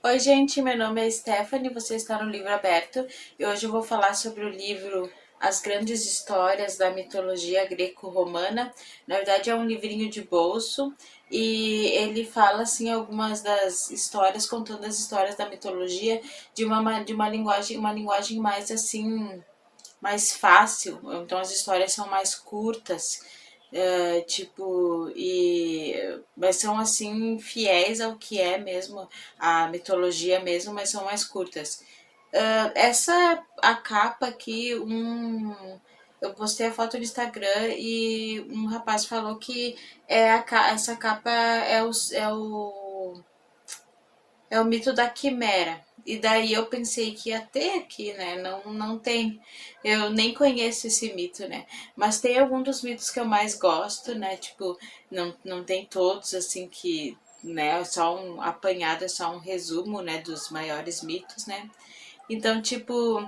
Oi, gente, meu nome é Stephanie, você está no Livro Aberto e hoje eu vou falar sobre o livro As Grandes Histórias da Mitologia Greco-Romana. Na verdade, é um livrinho de bolso e ele fala assim algumas das histórias, contando as histórias da mitologia uma linguagem mais assim, mais fácil. Então as histórias são mais curtas, mas são assim fiéis ao que é mesmo a mitologia mesmo, mas são mais curtas. Essa a capa aqui, eu postei a foto no Instagram e um rapaz falou que essa capa é o mito da quimera. E daí eu pensei que ia ter aqui, né? Não tem. Eu nem conheço esse mito, né? Mas tem alguns dos mitos que eu mais gosto, né? Tipo, não tem todos, assim, que, né? É só um apanhado, é só um resumo, né? Dos maiores mitos, né? Então, tipo,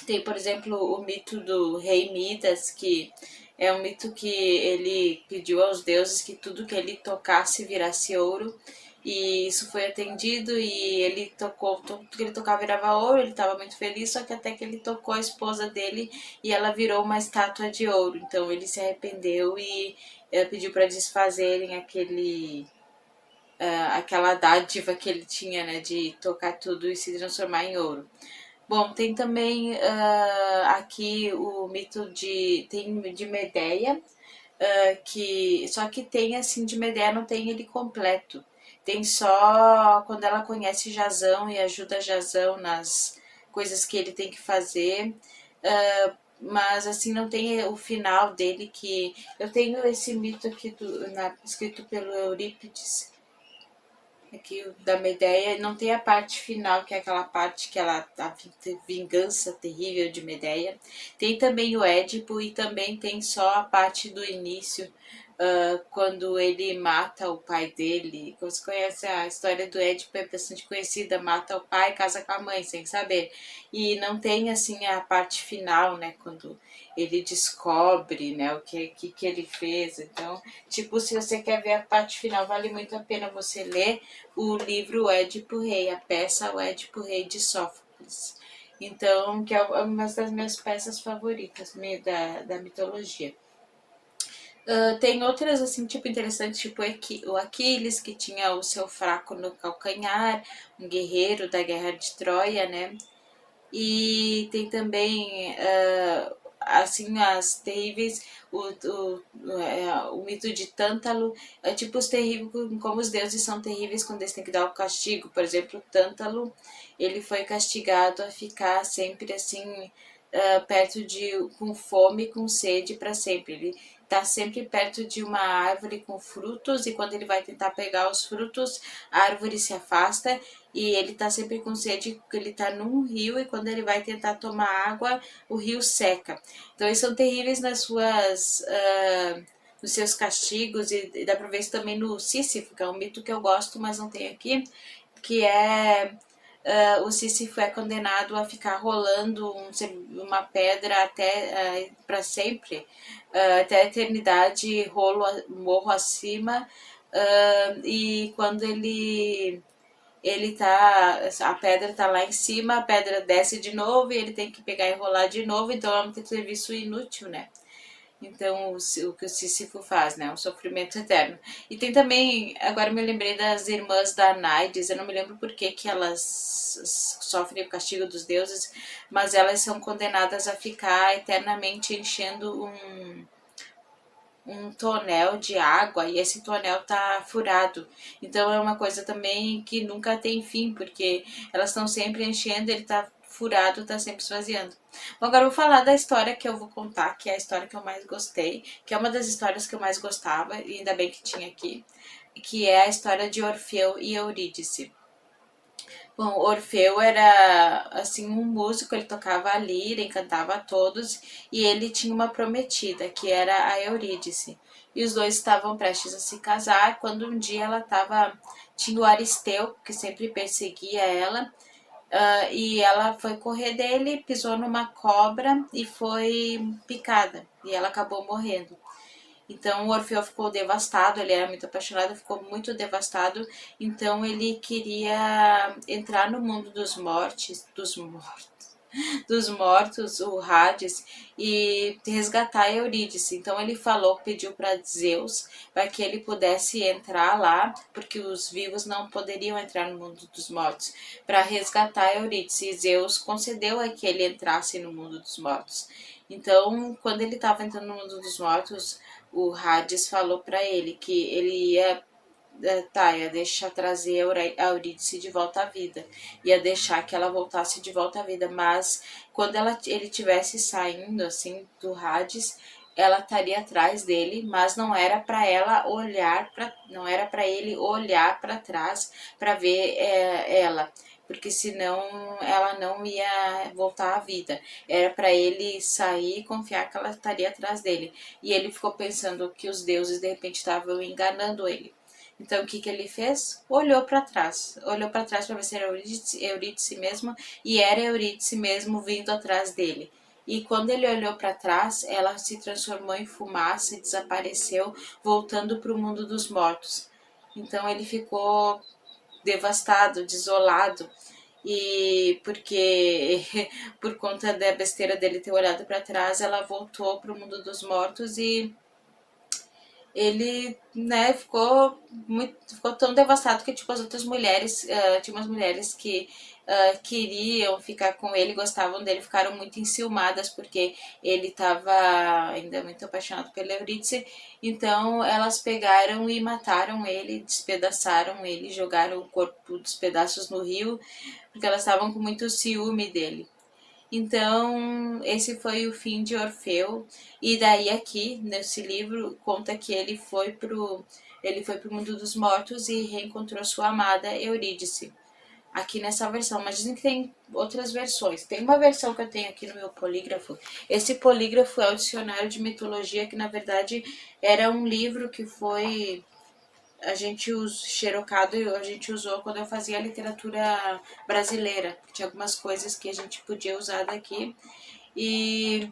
tem, por exemplo, o mito do rei Midas, que é um mito que ele pediu aos deuses que tudo que ele tocasse virasse ouro. E isso foi atendido e ele tocou, tudo que ele tocava virava ouro, ele estava muito feliz, só que até que ele tocou a esposa dele e ela virou uma estátua de ouro. Então ele se arrependeu e pediu para desfazerem aquela dádiva que ele tinha, né, de tocar tudo e se transformar em ouro. Bom, tem também aqui o mito de Medeia, que só que tem assim de Medeia não tem ele completo. Tem só quando ela conhece Jazão e ajuda Jazão nas coisas que ele tem que fazer. Mas assim não tem o final dele, que eu tenho esse mito aqui escrito pelo Eurípides aqui da Medeia. Não tem a parte final, que é aquela parte que a vingança terrível de Medeia. Tem também o Édipo e também tem só a parte do início, quando ele mata o pai dele. Você conhece a história do Édipo, é bastante conhecida, mata o pai, casa com a mãe, sem saber. E não tem assim a parte final, né, quando ele descobre, né, o que ele fez. Então, tipo, se você quer ver a parte final, vale muito a pena você ler o livro O Édipo Rei, a peça O Édipo Rei de Sófocles. Então, que é uma das minhas peças favoritas da mitologia. Tem outras, assim, tipo, interessantes, tipo o Aquiles, que tinha o seu fraco no calcanhar, um guerreiro da guerra de Troia, né? E tem também, assim, as terríveis, o mito de Tântalo, tipo os terríveis, como os deuses são terríveis quando eles têm que dar o castigo. Por exemplo, Tântalo, ele foi castigado a ficar sempre assim, perto com fome e com sede para sempre. Ele está sempre perto de uma árvore com frutos e quando ele vai tentar pegar os frutos, a árvore se afasta e ele está sempre com sede, porque ele está num rio e quando ele vai tentar tomar água, o rio seca. Então eles são terríveis nos seus castigos e dá para ver isso também no Sísifo, que é um mito que eu gosto, mas não tem aqui, que é o Sísifo é condenado a ficar rolando uma pedra até para sempre, até a eternidade, morro acima, e quando a pedra tá lá em cima, a pedra desce de novo e ele tem que pegar e rolar de novo, então é um serviço inútil, né? Então, o que o Sísifo faz, né? Um sofrimento eterno. E tem também, agora me lembrei das irmãs da Naides, eu não me lembro por que elas sofrem o castigo dos deuses, mas elas são condenadas a ficar eternamente enchendo um tonel de água e esse tonel tá furado. Então é uma coisa também que nunca tem fim, porque elas estão sempre enchendo, ele tá furado, tá sempre esvaziando. Bom, agora eu vou falar da história que eu vou contar, que é a história que eu mais gostei, que é uma das histórias que eu mais gostava, e ainda bem que tinha aqui, que é a história de Orfeu e Eurídice. Bom, Orfeu era assim um músico, ele tocava a lira, encantava a todos, e ele tinha uma prometida, que era a Eurídice. E os dois estavam prestes a se casar, quando um dia tinha o Aristeu, que sempre perseguia ela, e ela foi correr dele, pisou numa cobra e foi picada, e ela acabou morrendo. Então o Orfeu ficou devastado, ele era muito apaixonado, ficou muito devastado, então ele queria entrar no mundo dos mortos, o Hades, e resgatar Eurídice. Então ele falou, pediu para Zeus para que ele pudesse entrar lá, porque os vivos não poderiam entrar no mundo dos mortos, para resgatar Eurídice. E Zeus concedeu a que ele entrasse no mundo dos mortos. Então, quando ele estava entrando no mundo dos mortos, o Hades falou para ele que ele ia deixar trazer a Eurídice de volta à vida, ia deixar que ela voltasse de volta à vida, mas quando ele tivesse saindo assim do Hades, ela estaria atrás dele, mas não era para ela olhar para, não era para ele olhar para trás para ver ela, porque senão ela não ia voltar à vida. Era para ele sair e confiar que ela estaria atrás dele. E ele ficou pensando que os deuses de repente estavam enganando ele. Então, o que ele fez? Olhou para trás. Olhou para trás para ver se era Eurídice mesmo. E era Eurídice mesmo vindo atrás dele. E quando ele olhou para trás, ela se transformou em fumaça e desapareceu, voltando para o mundo dos mortos. Então, ele ficou devastado, desolado. E porque, por conta da besteira dele ter olhado para trás, ela voltou para o mundo dos mortos e ele, né, ficou tão devastado que, tipo, as outras mulheres, tinha umas mulheres que queriam ficar com ele, gostavam dele, ficaram muito enciumadas porque ele estava ainda muito apaixonado pela Eurídice, então elas pegaram e mataram ele, despedaçaram ele, jogaram o corpo dos pedaços no rio, porque elas estavam com muito ciúme dele. Então, esse foi o fim de Orfeu. E daí aqui, nesse livro, conta que ele foi pro mundo dos mortos e reencontrou sua amada Eurídice. Aqui nessa versão, mas dizem que tem outras versões. Tem uma versão que eu tenho aqui no meu polígrafo. Esse polígrafo é o dicionário de mitologia, que na verdade era um livro que foi a gente xerocado a gente usou quando eu fazia literatura brasileira. Tinha algumas coisas que a gente podia usar daqui. E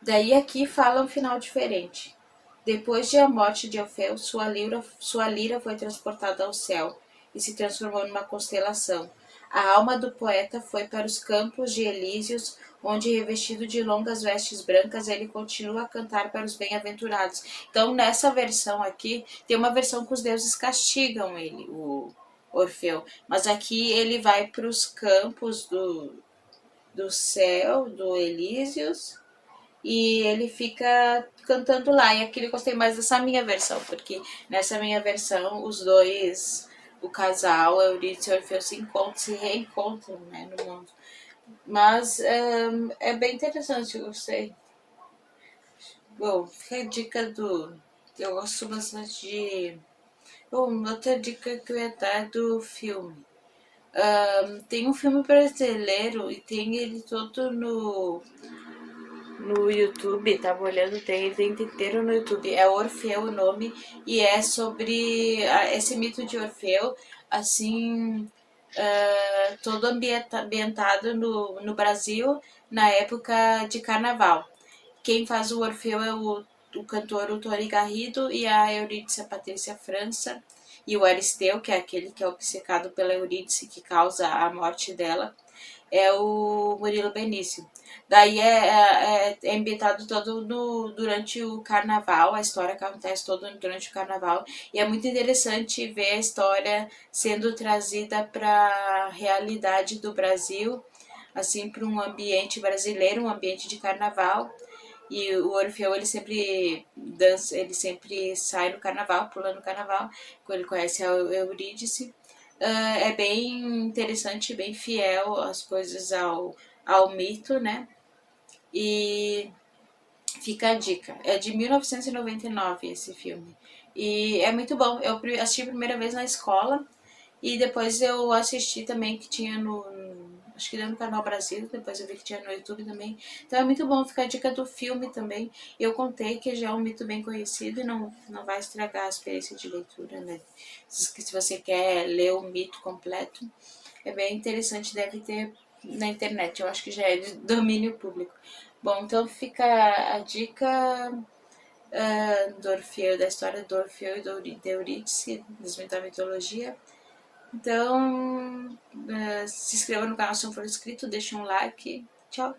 daí aqui fala um final diferente. Depois de a morte de Orfeu, sua lira foi transportada ao céu e se transformou numa constelação. A alma do poeta foi para os campos de Elísios, onde, revestido de longas vestes brancas, ele continua a cantar para os bem-aventurados. Então, nessa versão aqui, tem uma versão que os deuses castigam ele, o Orfeu. Mas aqui ele vai para os campos do céu, do Elísios, e ele fica cantando lá. E aqui eu gostei mais dessa minha versão, porque nessa minha versão os dois, o casal, Eurídice e Orfeu, se reencontram, né, no mundo. Mas é bem interessante, eu gostei. Bom, fica a dica do. Eu gosto bastante de. Bom, outra dica que eu ia dar é do filme. Tem um filme brasileiro e tem ele todo no YouTube, tava olhando, tem inteiro no YouTube, é Orfeu o nome, e é sobre esse mito de Orfeu, assim, todo ambientado no Brasil, na época de carnaval. Quem faz o Orfeu é o cantor o Tony Garrido e a Eurídice Patrícia França, e o Aristeu, que é aquele que é obcecado pela Eurídice, que causa a morte dela, é o Murilo Benício. Daí é ambientado todo durante o carnaval, a história acontece todo durante o carnaval, e é muito interessante ver a história sendo trazida para a realidade do Brasil, assim, para um ambiente brasileiro, um ambiente de carnaval. E o Orfeu, ele sempre dança, ele sempre sai no carnaval, pula no carnaval, quando ele conhece a Eurídice. É bem interessante, bem fiel as coisas ao mito, né? E fica a dica. É de 1999 esse filme. E é muito bom. Eu assisti a primeira vez na escola e depois eu assisti também que tinha acho que deu no Canal Brasil, depois eu vi que tinha no YouTube também. Então é muito bom, ficar a dica do filme também. Eu contei que já é um mito bem conhecido e não vai estragar a experiência de leitura, né? Se você quer ler o mito completo, é bem interessante, deve ter na internet. Eu acho que já é de domínio público. Bom, então fica a dica do Orfeu, da história do Orfeu e do de Eurídice, da mitologia. Então, se inscreva no canal se não for inscrito, deixe um like. Tchau!